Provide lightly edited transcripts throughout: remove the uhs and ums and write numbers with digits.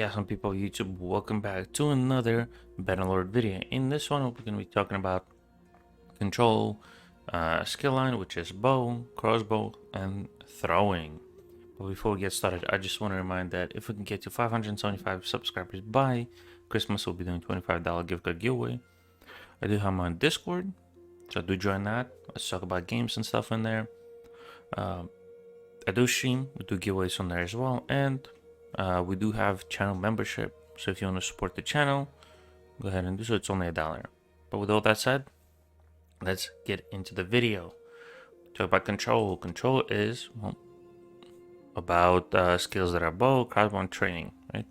Yeah, some people on YouTube, welcome back to another Bannerlord video. In this one, we're going to be talking about control, skill line, which is bow, crossbow, and throwing. But before we get started, I just want to remind that if we can get to 575 subscribers by Christmas, we'll be doing $25 gift card giveaway. I do have my Discord, so do join that. Let's talk about games and stuff in there. I do stream, we do giveaways on there as well, and we do have channel membership. So if you want to support the channel, go ahead and do so. It's only $1. But with all that said, let's get into the video. Talk about control. Control is about skills that are bow, crossbow, and training. Right?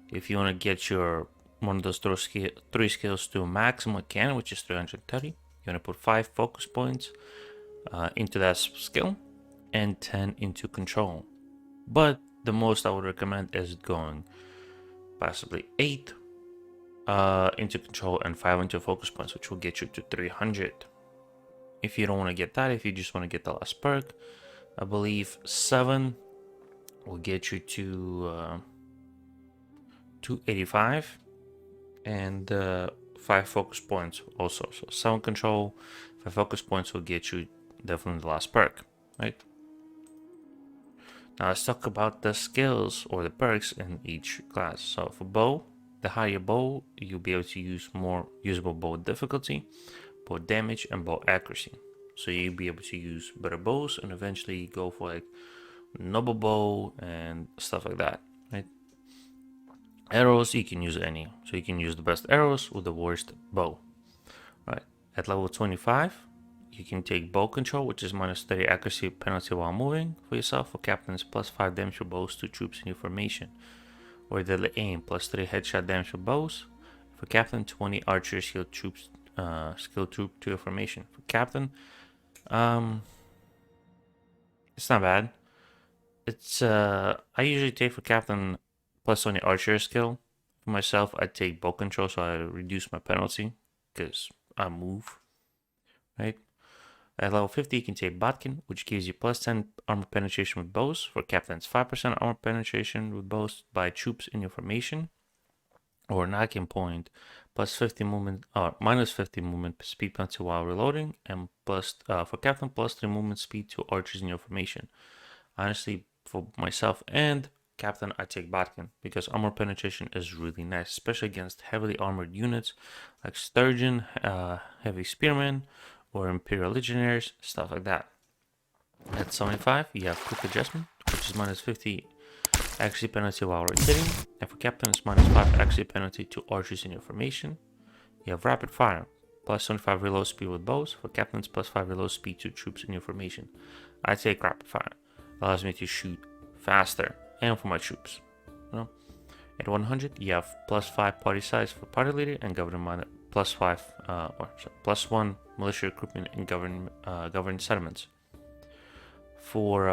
If you want to get your one of those three skills to maximum again, which is 330, you want to put 5 focus points into that skill and 10 into control. But the most I would recommend is going possibly 8 into control and 5 into focus points, which will get you to 300. If you don't want to get that, if you just want to get the last perk, I believe 7 will get you to 285 and 5 focus points also. So 7 control, 5 focus points will get you definitely the last perk, right? Now let's talk about the skills or the perks in each class. So for bow, the higher bow, you'll be able to use more usable bow difficulty, bow damage, and bow accuracy. So you'll be able to use better bows and eventually go for like noble bow and stuff like that, right? Arrows, you can use any. So you can use the best arrows with the worst bow, right? At level 25, you can take bow control, which is minus 30 accuracy penalty while moving for yourself. For captains, plus 5 damage for bows to troops in your formation. Or deadly aim, plus 3 headshot damage for bows. For captain, 20 archer skill troop to your formation. For captain, it's not bad. It's I usually take for captain plus 20 archer skill. For myself, I take bow control, so I reduce my penalty because I move, right? At level 50, you can take Botkin, which gives you plus 10 armor penetration with bows. For captains, 5% armor penetration with bows by troops in your formation. Or knocking point, plus 50 movement, or minus 50 movement speed penalty while reloading, and plus for captain, plus 3 movement speed to archers in your formation. Honestly, for myself and captain, I take Botkin because armor penetration is really nice, especially against heavily armored units like Sturgeon, Heavy Spearmen, or Imperial Legionnaires, stuff like that. At 75, you have Quick Adjustment, which is minus 50 accuracy penalty while rotating, and for captain, it's minus 5 accuracy penalty to archers in your formation. You have Rapid Fire, plus 25 reload speed with bows. For captains, plus 5 reload speed to troops in your formation. I take Rapid Fire. It allows me to shoot faster, and for my troops. You know? At 100, you have plus 5 party size for party leader and government plus 1 militia recruitment in governed settlements. For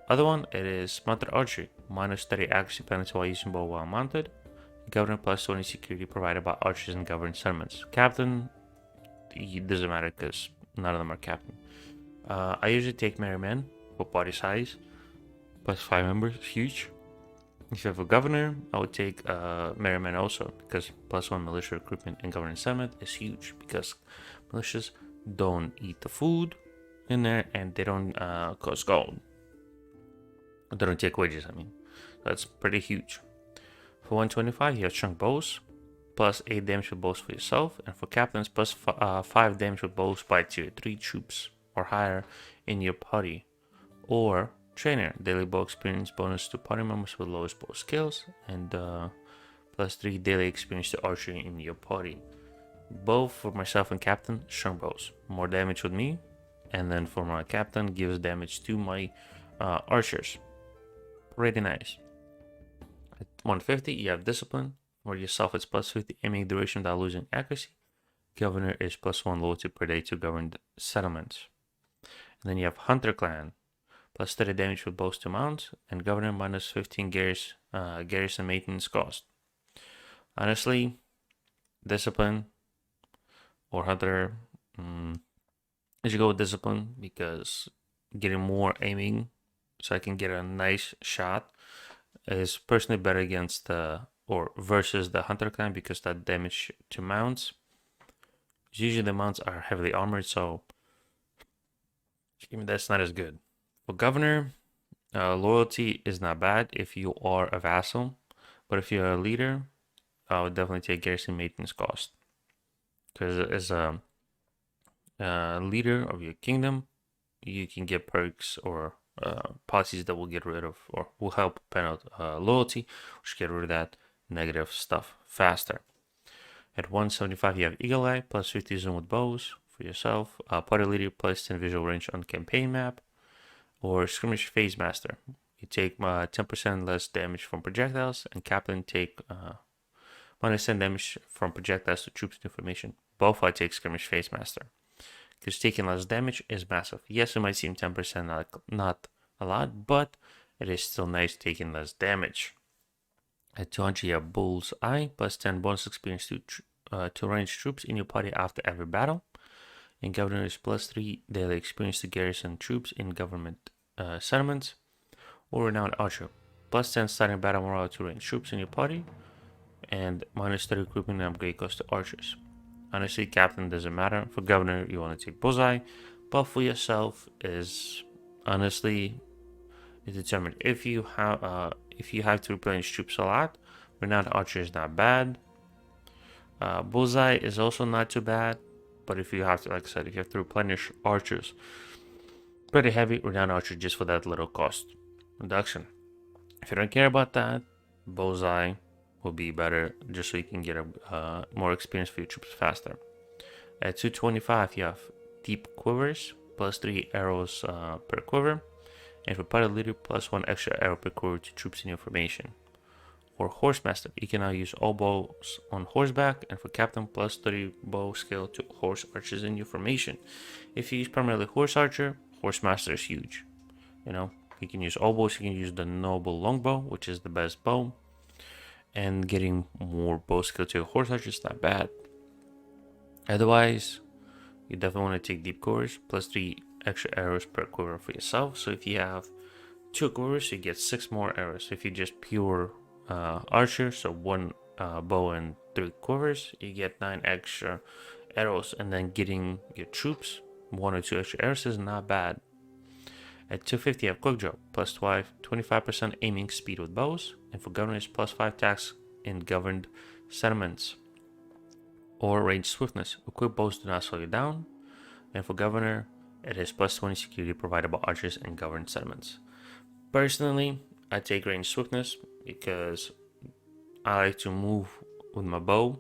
other one, it is mounted archery, minus 30 accuracy penalty while using bow while mounted. Governor plus 20 security provided by archers in governed settlements. Captain, it doesn't matter because none of them are captain. I usually take merry men for party size, plus 5 members, huge. If you have a governor, I would take merry men also because plus 1 militia recruitment in governed settlement is huge because militias don't eat the food in there and they don't cost gold. They don't take wages, I mean. That's pretty huge. For 125, you have chunk bows, plus 8 damage with bows for yourself, and for captains, plus 5 damage with bows by tier 3 troops or higher in your party. Or trainer, daily bow experience bonus to party members with lowest bow skills, and plus 3 daily experience to archery in your party. Both for myself and captain, strong bows. More damage with me, and then for my captain, gives damage to my archers. Pretty nice. At 150, you have discipline. For yourself, it's plus 50 aiming duration without losing accuracy. Governor is plus 1 loyalty per day to governed settlements. And then you have Hunter Clan, plus 30 damage with bows to mounts, and Governor minus 15 garrison maintenance cost. Honestly, discipline or Hunter, I should go with discipline because getting more aiming so I can get a nice shot is personally better against or versus the hunter clan because that damage to mounts. Usually the mounts are heavily armored, so even that's not as good. For governor, loyalty is not bad if you are a vassal, but if you're a leader, I would definitely take garrison maintenance cost because as a leader of your kingdom, you can get perks or policies that will get rid of or will help penalty loyalty, which get rid of that negative stuff faster. At 175, you have Eagle Eye plus 50 zoom with bows for yourself. Party leader plus 10 visual range on campaign map, or skirmish phase master. You take 10% less damage from projectiles, and captain take minus 10 damage from projectiles to troops and information. Both I take skirmish phase master because taking less damage is massive. Yes, it might seem 10% not a lot, but it is still nice taking less damage. At 200, you have Bull's Eye plus 10 bonus experience to range troops in your party after every battle. And Governor is plus 3 daily experience to garrison troops in government settlements. Or Renowned Archer plus 10 starting battle morale to range troops in your party. And minus 30 equipment and upgrade cost to archers. Honestly, Captain doesn't matter. For Governor, you want to take Bullseye. But for yourself is honestly determined. If you have to replenish troops a lot, Renowned Archer is not bad. Bullseye is also not too bad, but if you have to, like I said, if you have to replenish archers, pretty heavy, Renowned Archer just for that little cost reduction. If you don't care about that, Bullseye will be better just so you can get more experience for your troops faster. At 225, you have Deep Quivers, plus 3 arrows per quiver. And for party leader, plus 1 extra arrow per quiver to troops in your formation. For Horsemaster, you can now use all bows on horseback, and for Captain, plus 30 bow skill to horse archers in your formation. If you use primarily horse archer, Horsemaster is huge. You know, you can use all bows, you can use the noble longbow, which is the best bow, and getting more bow skill to your horse archer is not bad. Otherwise, you definitely want to take Deep Quivers, plus 3 extra arrows per quiver for yourself. So if you have 2 quivers, you get 6 more arrows. If you just pure archer, so 1 bow and 3 quivers, you get 9 extra arrows. And then getting your troops 1 or 2 extra arrows is not bad. At 250, you have Quick Draw, plus 25% aiming speed with bows, and for governors, plus 5 attacks in governed settlements. Or range swiftness. Equipped bows do not slow you down, and for governor, it is plus 20 security provided by archers in governed settlements. Personally, I take range swiftness because I like to move with my bow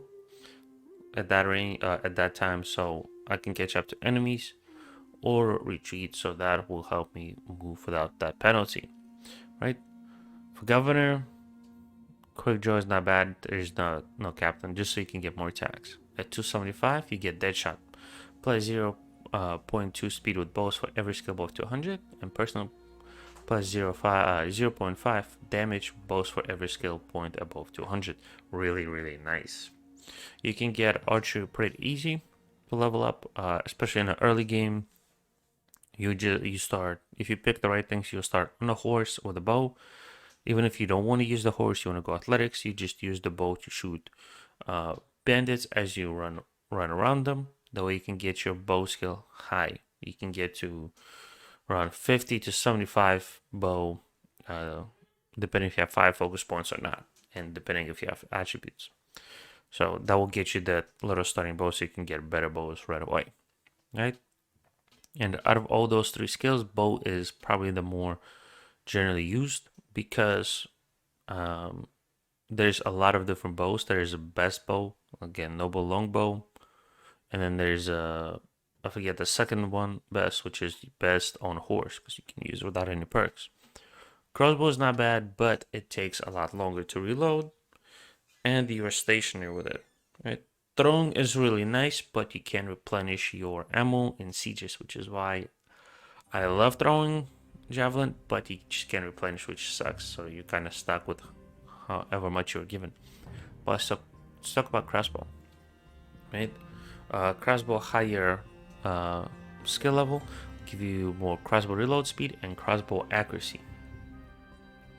at that range at that time, so I can catch up to enemies or retreat, so that will help me move without that penalty, right? For governor, Quick Draw is not bad. There's no captain, just so you can get more attacks. At 275, you get Deadshot, plus 0.2 speed with bows for every skill above 200, and personal plus 0.5 damage bows for every skill point above 200. Really, really nice. You can get archer pretty easy to level up, especially in an early game. You start, if you pick the right things, you'll start on a horse with a bow. Even if you don't want to use the horse, you want to go athletics, you just use the bow to shoot bandits as you run around them. That way you can get your bow skill high. You can get to around 50 to 75 bow, depending if you have 5 focus points or not, and depending if you have attributes. So that will get you that little starting bow so you can get better bows right away, right? And out of all those 3 skills, bow is probably the more generally used because there's a lot of different bows. There's a best bow, again, noble longbow, and then there's I forget the second one best, which is best on horse because you can use it without any perks. Crossbow is not bad, but it takes a lot longer to reload, and you are stationary with it. Right? Throwing is really nice, but you can replenish your ammo in sieges, which is why I love throwing javelin, but you just can't replenish, which sucks. So you're kind of stuck with however much you're given. But let's talk about crossbow, right? Crossbow higher skill level give you more crossbow reload speed and crossbow accuracy.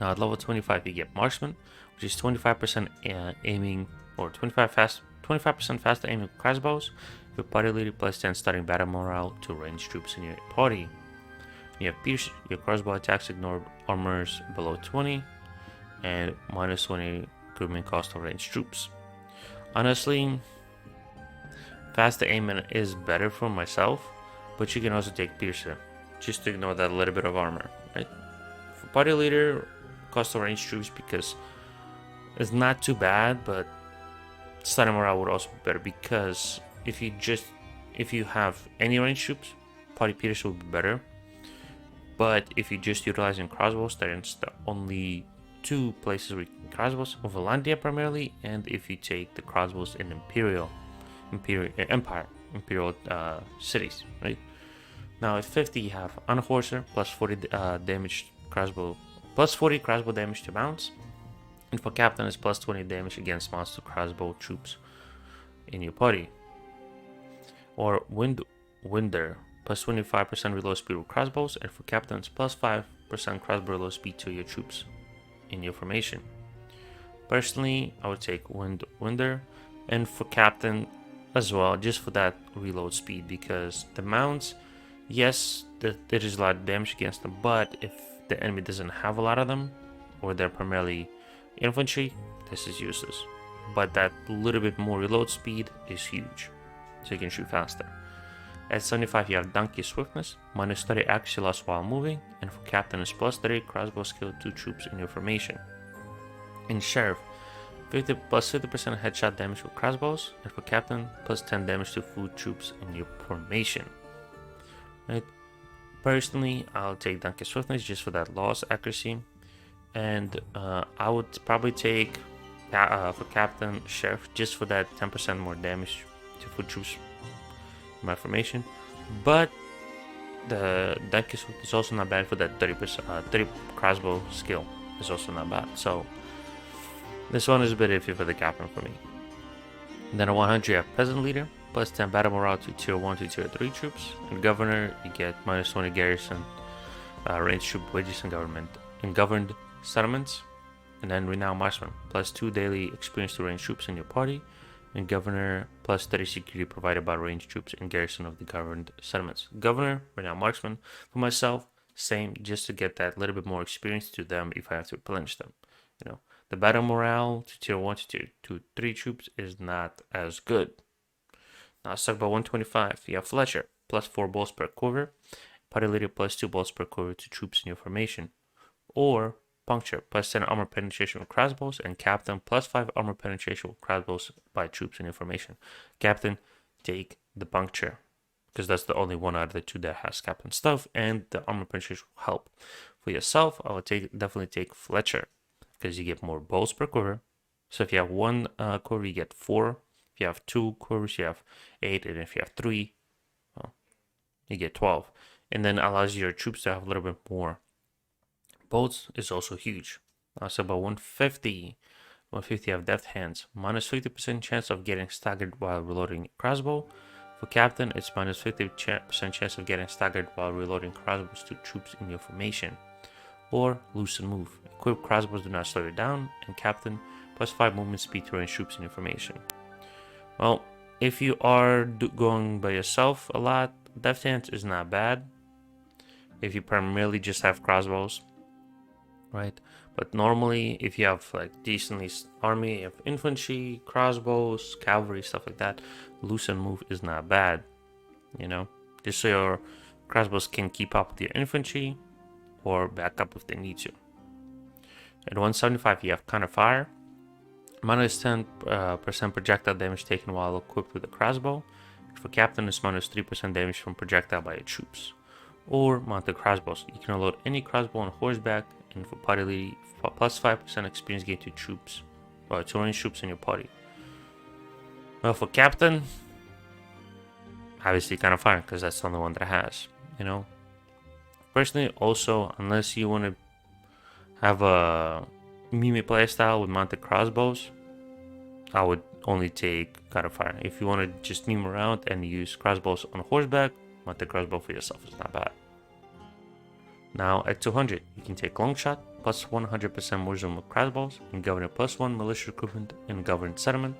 Now at level 25 you get Marksman, which is 25% aiming, or 25% faster aiming with crossbows. Your party leader plus 10 starting battle morale to ranged troops in your party. You have Pierce, your crossbow attacks ignore armors below 20, and minus 20 equipment cost of ranged troops. Honestly, faster aiming is better for myself, but you can also take Piercer, just to ignore that little bit of armor, right? For party leader, cost of ranged troops because it's not too bad, but starting morale would also be better because if you have any ranged troops, party Piercer would be better. But if you're just utilizing crossbows, there's the only two places where you can crossbows: Valandia primarily, and if you take the crossbows in Empire cities, right? Now at 50 you have Unhorser plus 40 damage crossbow, plus 40 crossbow damage to mounts, and for captain it's plus 20 damage against monster crossbow troops in your party. Or Winder plus 25% reload speed with crossbows, and for captains plus 5% crossbow reload speed to your troops in your formation. Personally, I would take Winder, and for captain as well, just for that reload speed, because the mounts, yes, there is a lot of damage against them, but if the enemy doesn't have a lot of them, or they're primarily infantry, this is useless. But that little bit more reload speed is huge, so you can shoot faster. At 75 you have Donkey Swiftness, minus 30 accuracy loss while moving, and for captain is plus 30 crossbow skill to troops in your formation. In Sheriff, plus 50% headshot damage with crossbows, and for captain plus 10 damage to food troops in your formation. Right? Personally, I'll take Donkey Swiftness just for that loss accuracy, and I would probably take for captain Sheriff just for that 10% more damage to food troops in my formation. But the Donkey Swift is also not bad for that 30 crossbow skill. Is also not bad. So this one is a bit iffy for the captain for me. Then at 100 you have Peasant Leader, plus 10 battle morale to tier 1 to tier 3 troops. And Governor, you get minus 20 garrison, range troop wages in governed settlements. And then Renowned Marksman, plus 2 daily experience to range troops in your party. And Governor, plus 30 security provided by range troops in garrison of the governed settlements. Governor, Renowned Marksman. For myself, same, just to get that little bit more experience to them if I have to replenish them. You know, the battle morale to tier 1 to tier 3 troops is not as good. Now let's talk about 125. You have Fletcher, plus 4 bolts per quiver. Party leader, plus 2 bolts per quiver to troops in your formation. Or Puncture, plus 10 armor penetration with crossbows, and Captain, plus 5 armor penetration with crossbows by troops in your formation. Captain, take the Puncture, because that's the only one out of the two that has Captain stuff, and the armor penetration will help. For yourself, I would definitely take Fletcher, because you get more bolts per quiver. So if you have 1 quiver, you get 4. If you have 2 quivers, you have 8, and if you have 3, well, you get 12. And then allows your troops to have a little bit more. Bolts is also huge. So about 150. 150 have Deft Hands. Minus 50% chance of getting staggered while reloading crossbow. For Captain, it's minus 50% chance of getting staggered while reloading crossbows to troops in your formation. Or Loosen Move. Equipped crossbows do not slow you down. And Captain, plus 5 movement speed to range troops in your formation. Well, if you are going by yourself a lot, Deft Hands is not bad. If you primarily just have crossbows. Right, but normally if you have like decently army, you have infantry, crossbows, cavalry, stuff like that, Loosen Move is not bad, you know, just so your crossbows can keep up with your infantry or back up if they need to. At 175 you have Counter Fire, minus 10% projectile damage taken while equipped with a crossbow. For Captain, it's minus 3% damage from projectile by your troops. Or Mounted Crossbows, you can unload any crossbow on horseback, and for party lead, plus 5% experience gain to troops, or to range troops in your party. Well, for Captain, obviously Counter Fire, because that's the only one that it has, you know. Personally, also, unless you want to have a meme playstyle with mounted crossbows, I would only take Counter Fire. If you want to just meme around and use crossbows on horseback, mounted crossbow for yourself is not bad. Now at 200, you can take long shot, plus 100% more zoom with crossbows, and governor plus 1 militia recruitment in governed settlement,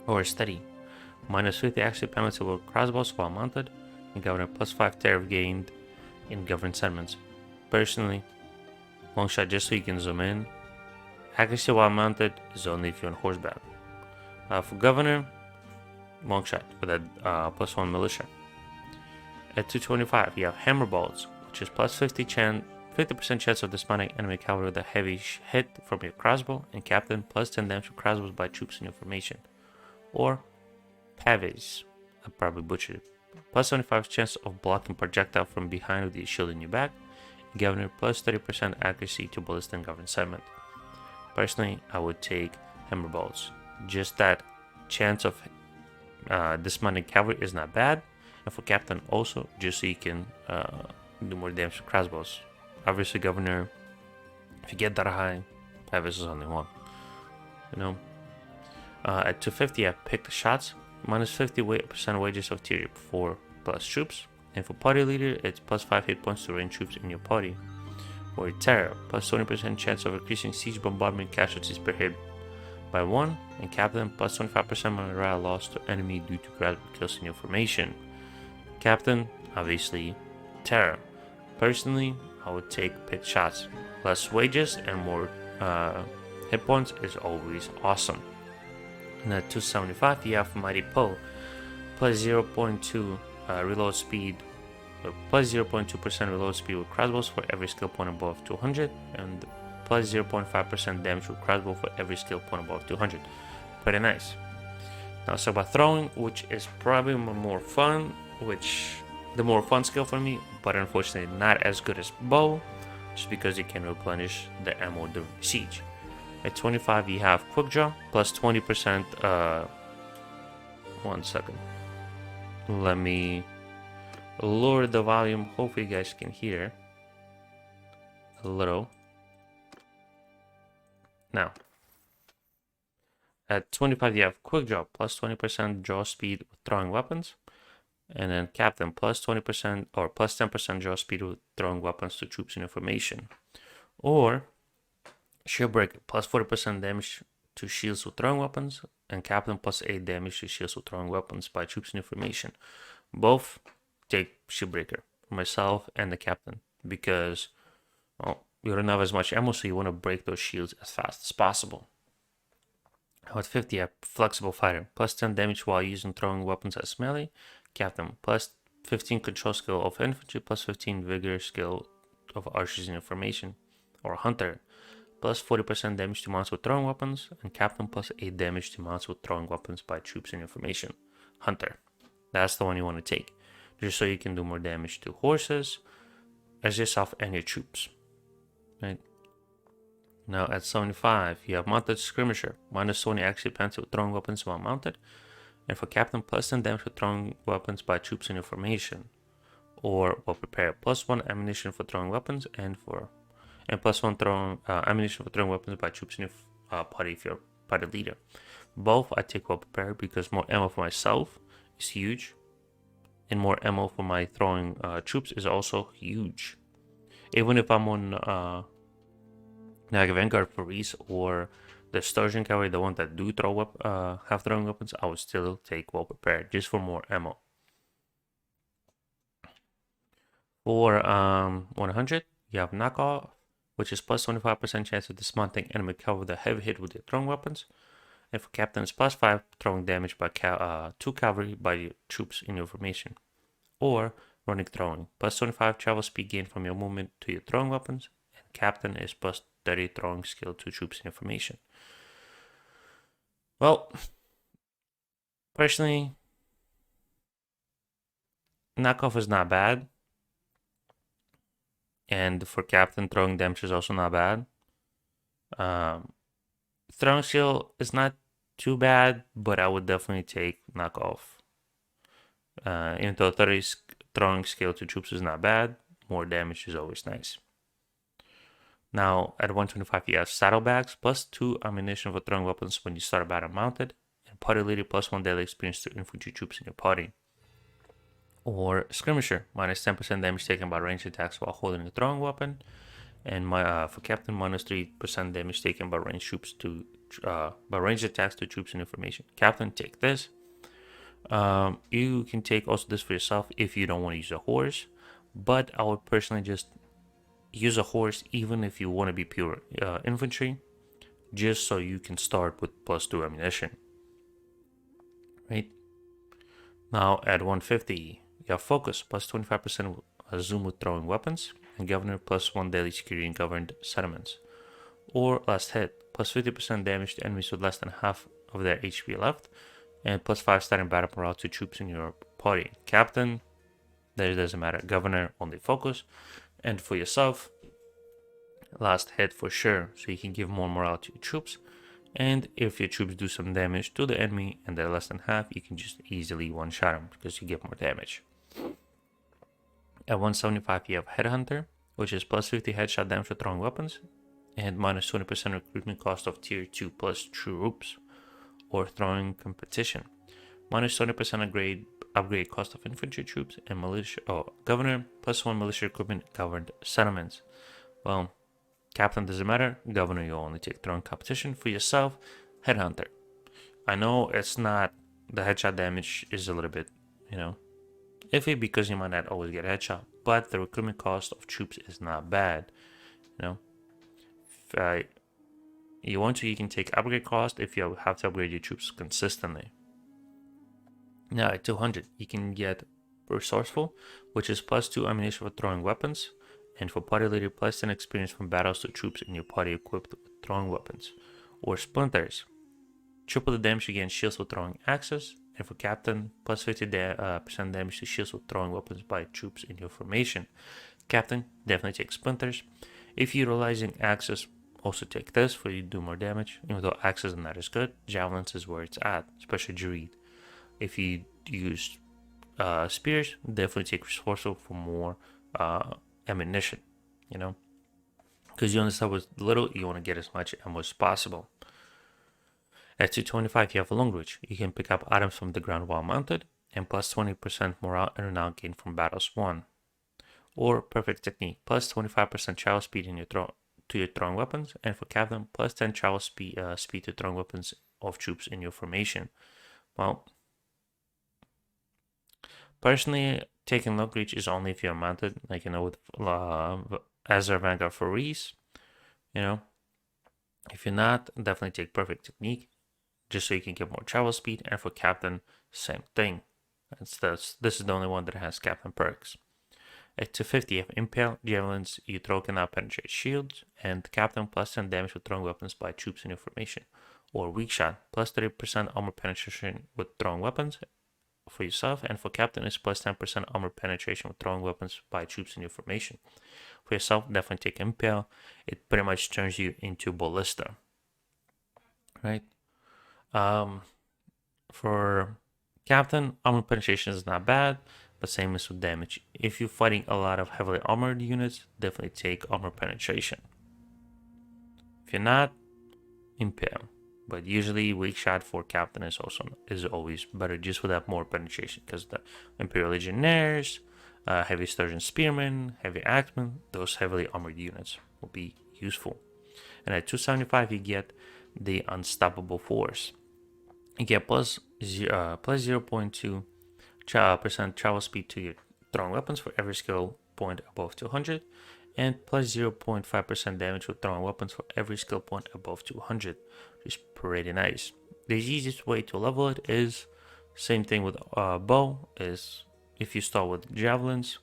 or steady, minus 50 accuracy penalty with crossbows while mounted, and governor plus 5 tariff gained in governed settlements. Personally, long shot just so you can zoom in. Accuracy while mounted is only if you're on horseback. For governor, long shot with that plus 1 militia. At 225, you have hammer bolts, which is plus 50% chance of dismounting enemy cavalry with a heavy hit from your crossbow, and captain plus 10 damage to crossbows by troops in your formation. Or paves, I probably butchered it, plus 75 chance of blocking projectile from behind with the shield in your back, and governor plus 30% accuracy to ballista in governed segment. Personally, I would take hammer bolts. Just that chance of dismounting cavalry is not bad. And for captain also, just so you can do more damage to crossbows. Obviously, governor, if you get that high, Pavis is only one. At 250, I pick the shots, minus 50% wages of tier 4 plus troops. And for party leader, it's plus 5 hit points to range troops in your party. Or terror, plus 20% chance of increasing siege bombardment casualties per hit by 1. And captain, plus 25% morale loss to enemy due to crowd kills in your formation. Captain, obviously, terror. Personally, I would take pit shots. Less wages and more hit points is always awesome. And at 275, you have Mighty Poe, plus 0.2 reload speed, plus 0.2% reload speed with crossbows for every skill point above 200, and plus 0.5% damage with crossbow for every skill point above 200. Pretty nice. Now, so about throwing, which is probably more fun, the more fun skill for me, but unfortunately not as good as bow, just because you can replenish the ammo during siege. At 25, you have quick draw, plus 20%, 1 second. Let me lower the volume, hopefully you guys can hear a little. Now, at 25, you have quick draw, plus 20% draw speed with throwing weapons. And then captain, plus 20% or plus 10% draw speed with throwing weapons to troops in your formation. Or shield breaker, plus 40% damage to shields with throwing weapons. And captain, plus 8 damage to shields with throwing weapons by troops in your formation. Both take shield breaker, myself and the captain, because you don't have as much ammo, so you want to break those shields as fast as possible. At 50, you have flexible fighter, plus 10 damage while using throwing weapons as melee. Captain, plus 15 control skill of infantry, plus 15 vigor skill of archers in your formation. Or hunter, plus 40% damage to mounts with throwing weapons, and captain, plus 8 damage to mounts with throwing weapons by troops in your formation. Hunter, that's the one you want to take, just so you can do more damage to horses, as yourself and your troops. Right. Now at 75, you have mounted skirmisher, minus 20 accuracy penalty with throwing weapons while mounted. And for captain, plus 10 damage with throwing weapons by troops in your formation. Or well prepared, plus 1 ammunition for throwing weapons, and plus 1 ammunition for throwing weapons by troops in your party if you're party leader. Both I take well prepared because more ammo for myself is huge, and more ammo for my throwing troops is also huge. Even if I'm on like Vanguard Police or the Sturgeon Cavalry, the one that do have throwing weapons, I would still take well prepared just for more ammo. For 100, you have knockoff, which is plus 25% chance of dismounting enemy cavalry with a heavy hit with their throwing weapons. And for captain, it's plus 5 throwing damage by 2 cavalry by troops in your formation. Or running throwing, plus 25 travel speed gain from your movement to your throwing weapons. And captain is plus 30 throwing skill to troops in your formation. Well, personally, knockoff is not bad. And for captain, throwing damage is also not bad. Throwing skill is not too bad, but I would definitely take knockoff. Even though 30 throwing skill to troops is not bad, more damage is always nice. Now, at 125, you have saddlebags, plus 2 ammunition for throwing weapons when you start a battle mounted, and party leader, plus 1 daily experience to infantry troops in your party. Or Skirmisher, minus 10% damage taken by ranged attacks while holding a throwing weapon. And for Captain, minus 3% damage taken by ranged attacks to troops and information. Captain, take this. You can take also this for yourself if you don't want to use a horse, but I would personally just use a horse even if you want to be pure infantry, just so you can start with +2 ammunition. Right? Now at 150, you have Focus, +25% zoom with throwing weapons, and Governor +1 daily security in governed settlements. Or Last Hit, +50% damage to enemies with less than half of their HP left, and +5 starting battle morale to troops in your party. Captain, that doesn't matter. Governor, only Focus. And for yourself, Last Hit for sure, so you can give more morale to your troops. And if your troops do some damage to the enemy and they're less than half, you can just easily one-shot them because you get more damage. At 175, you have Headhunter, which is +50 headshot damage for throwing weapons, and minus 20% recruitment cost of tier 2 plus troops or throwing competition. Minus 20% upgrade cost of infantry troops and militia. Governor, +1 militia equipment governed settlements. Well, Captain doesn't matter. Governor, you only take throwing competition. For yourself, Headhunter. I know it's not, the headshot damage is a little bit, iffy because you might not always get a headshot, but the recruitment cost of troops is not bad. If you want to, you can take upgrade cost if you have to upgrade your troops consistently. Now at 200, you can get Resourceful, which is +2 ammunition for throwing weapons, and for party leader, +10 experience from battles to troops in your party equipped with throwing weapons. Or Splinters, triple the damage against shields with throwing axes, and for Captain, +50% damage to shields with throwing weapons by troops in your formation. Captain, definitely take Splinters. If you're utilizing axes, also take this for you to do more damage. Even though axes are not as good, javelins is where it's at, especially Druid. If you use spears, definitely take Resourceful for more ammunition, because you only start with little, you want to get as much ammo as possible. At 225, you have a Long Reach. You can pick up items from the ground while mounted, and +20% morale and renown gain from battles won. Or Perfect Technique, +25% travel speed in to your throwing weapons, and for Captain, +10 travel speed to throwing weapons of troops in your formation. Well, personally, taking Long Reach is only if you're mounted, like with Azure Vanguard for Reese. If you're not, definitely take Perfect Technique, just so you can get more travel speed. And for Captain, same thing. This is the only one that has Captain perks. At 250, you have Impale, Javelins, you throw cannot penetrate shields, and Captain +10 damage with throwing weapons by troops in your formation. Or Weak Shot, +30% armor penetration with throwing weapons for yourself, and for Captain is +10% armor penetration with throwing weapons by troops in your formation. For yourself, definitely take Impale. It pretty much turns you into Ballista, right? For Captain, armor penetration is not bad, but same as with damage. If you're fighting a lot of heavily armored units, definitely take armor penetration. If you're not, Impale. But usually Weak Shot for Captain is always better, just with that more penetration, because the Imperial Legionnaires, Heavy Sturgeon Spearmen, Heavy Axemen, those heavily armored units will be useful. And at 275, you get the Unstoppable Force. You get plus 0.2% travel speed to your throwing weapons for every skill point above 200, and plus 0.5% damage with throwing weapons for every skill point above 200, which is pretty nice. The easiest way to level it is same thing with bow, is if you start with javelins,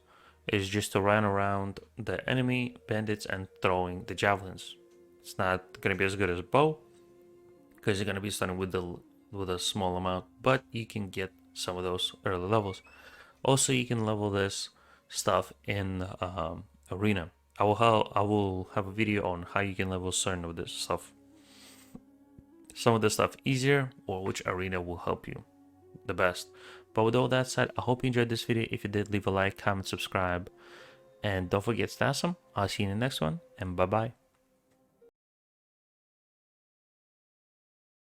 is just to run around the enemy bandits and throwing the javelins. It's not going to be as good as bow because you're going to be starting with a small amount, but you can get some of those early levels. Also, you can level this stuff in arena. I will have a video on how you can level certain of this stuff. Some of the stuff easier, or which arena will help you the best. But with all that said, I hope you enjoyed this video. If you did, leave a like, comment, subscribe, and don't forget to I'll see you in the next one, and bye bye.